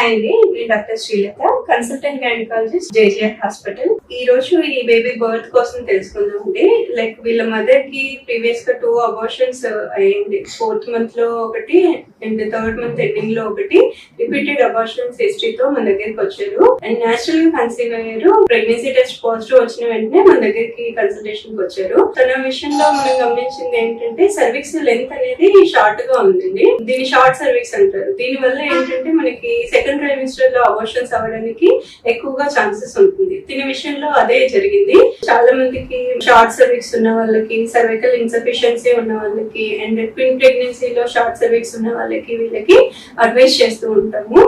Hi అండి, నేను doctor Srilatha, consultant gynaecologist JJR hospital. ఈ రోజు ఈ బేబీ బర్త్ కోసం తెలుసుకుందాం అండి. లైక్ వీళ్ళ మదర్ కి ప్రీవియస్ గా 2 అబార్షన్స్ అయ్యింది. 4th మంత్ లో ఒకటి అండ్ 3rd మంత్ ఎండింగ్ లో ఒకటి. రిపీటెడ్ అబార్షన్స్ హిస్టరీతో మన దగ్గరికి వచ్చారు అండ్ నేచురల్ గా కన్సీవ్ అయ్యారు. ప్రెగ్నెన్సీ టెస్ట్ పాజిటివ్ వచ్చిన వెంటనే మన దగ్గరికి కన్సల్టేషన్ కి వచ్చారు. తన విషయంలో మనం గమనించింది ఏంటంటే సర్విక్స్ లెంత్ అనేది షార్ట్ గా ఉందండి. దీన్ని షార్ట్ సర్విక్స్ అంటారు. దీని వల్ల ఏంటంటే మనకి సెకండ్ ట్రైమిస్టర్ లో అబార్షన్స్ అవ్వడానికి ఎక్కువగా ఛాన్సెస్ ఉంటుంది. దీని విషయంలో అదే జరిగింది. చాలా మందికి షార్ట్ సర్విక్స్ ఉన్న వాళ్ళకి, సర్వైకల్ ఇన్సఫిషియన్సీ ఉన్న వాళ్ళకి అండ్ ట్విన్ ప్రెగ్నెన్సీలో షార్ట్ సర్విక్స్ ఉన్న వాళ్ళకి వీళ్ళకి అడ్వైస్ చేస్తూ ఉంటాము.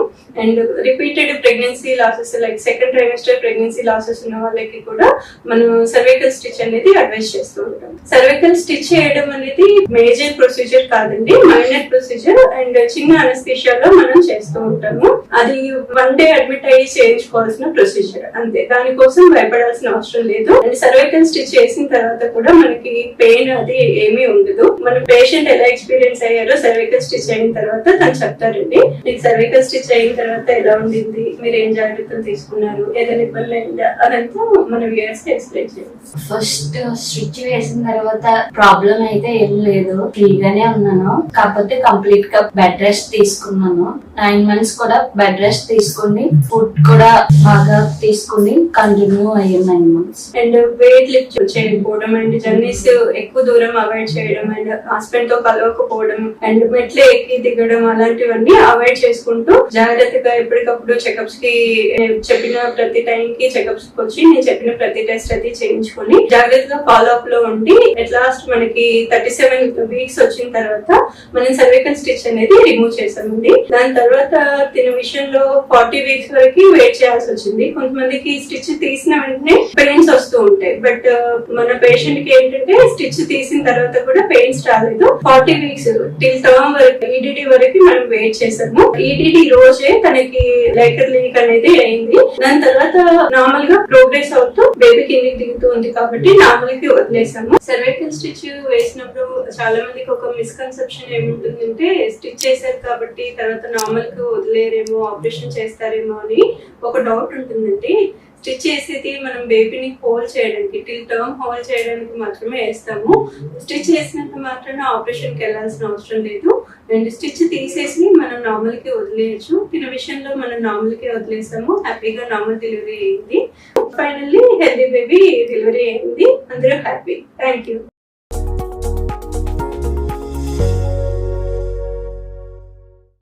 And repeated pregnancy losses like second trimester pregnancy losses ఉన్న వాళ్ళకి కూడా మనం సర్వైకల్ స్టిచ్ అనేది అడ్వైస్ చేస్తూ ఉంటాం. సర్వైకల్ స్టిచ్ చేయడం అనేది మేజర్ ప్రొసీజర్ కాదండి, మైనర్ ప్రొసీజర్ అండ్ చిన్న అనస్థీషియాలో మనం చేస్తూ ఉంటాము. అది 1 day అడ్మిట్ అయ్యి చేయించుకోవాల్సిన ప్రొసీజర్ అంతే. దానికోసం భయపడాల్సిన అవసరం లేదు. అండ్ సర్వైకల్ స్టిచ్ చేసిన తర్వాత కూడా మనకి పెయిన్ అది ఏమీ ఉండదు. మన పేషెంట్ ఎలా ఎక్స్పీరియన్స్ అయ్యారో సర్వైకల్ స్టిచ్ అయిన తర్వాత తను చెప్తారండి. మీకు సర్వైకల్ స్టిచ్ అయిన తర్వాత ఎలా ఉండింది, మీరు ఏం జాగ్రత్తలు తీసుకున్నారు, ఏదైనా ఇబ్బంది అయిందా, అదంతా మన వ్యూయర్స్ కి ఎక్స్ప్లెయిన్ చేయండి. ఫస్ట్ స్టిచ్ వేసిన తర్వాత ప్రాబ్లం అయితే ఏం లేదు, ఫ్రీగానే ఉన్నాను. కాకపోతే కంప్లీట్ గా బెడ్ రెస్ట్ తీసుకున్నాను. 9 months కూడా బెడ్ రెస్ట్ తీసుకుని ఫుడ్ కూడా బాగా తీసుకుని కంటిన్యూ అయ్యి 9 months. అండ్ వెయిట్ లిఫ్ట్ చేయకపోవడం అండ్ జర్నీస్ ఎక్కువ దూరం అవాయిడ్ చేయడం అండ్ హస్బెండ్ తో కలవకపోవడం అండ్ మెట్లు ఎక్కి దిగడం అలాంటివన్నీ అవాయిడ్ చేసుకుంటూ జాగ్రత్తగా ఎప్పటికప్పుడు చెకప్స్ కి చెప్పిన ప్రతి టైం కి చెకప్స్ కి వచ్చి నేను చెప్పిన ప్రతి టెస్ట్ అది చేయించుకొని జాగ్రత్తగా ఫాలో అప్ లో ఉండి అట్ లాస్ట్ మనకి 37 weeks వచ్చిన తర్వాత మనం సర్వైకల్ స్టిచ్ అనేది రిమూవ్ చేసామండి. దాని తర్వాత తిన విషయంలో 40 weeks వరకు వెయిట్ చేయాల్సి వచ్చింది. కొంతమందికి స్టిచ్ తీసిన వెంటనే పెయిన్స్ వస్తూ ఉంటాయి, బట్ మన పేషెంట్ కి ఏంటంటే స్టిచ్ తీసిన తర్వాత కూడా పెయిన్స్ రాలేదు. 40 weeks టిల్ టర్మ్ వరకు ఈడిడి వరకు మనం వెయిట్ చేసాము. ఈడిడి రోజే తనకి లైటర్ లీక్ అనేది అయింది. దాని తర్వాత నార్మల్ గా ప్రోగ్రెస్ అవుతూ బేబీ కిందికి దిగుతూ ఉంది కాబట్టి నార్మల్ కి వదిలేసాము. సర్వైకల్ స్టిచ్ వేసినప్పుడు చాలా మందికి ఒక మిస్కన్సెప్షన్ ఏముంటుందంటే స్టిచ్ చేశారు కాబట్టి తర్వాత నార్మల్ కి వదిలేరేమో, ఆపరేషన్ చేస్తారేమో అని ఒక డౌట్ ఉంటుందండి. స్టిచ్ చేసేది మనం బేబీని హోల్డ్ చేయడానికి, టిల్ టర్మ్ హోల్డ్ చేయడానికి మాత్రమే వేస్తాము. స్టిచ్ చేసినంత మాత్రాన ఆపరేషన్ కి వెళ్లాల్సిన అవసరం లేదు. అండ్ స్టిచ్ తీసేసి మనం నార్మల్ కి వదిలేయచ్చు. దీని విషయంలో మనం నార్మల్ కి వదిలేసాము. హ్యాపీగా నార్మల్ డెలివరీ అయింది. ఫైనల్లీ హెల్దీ బేబీ డెలివరీ అయింది. అందరూ హ్యాపీ. Thank you.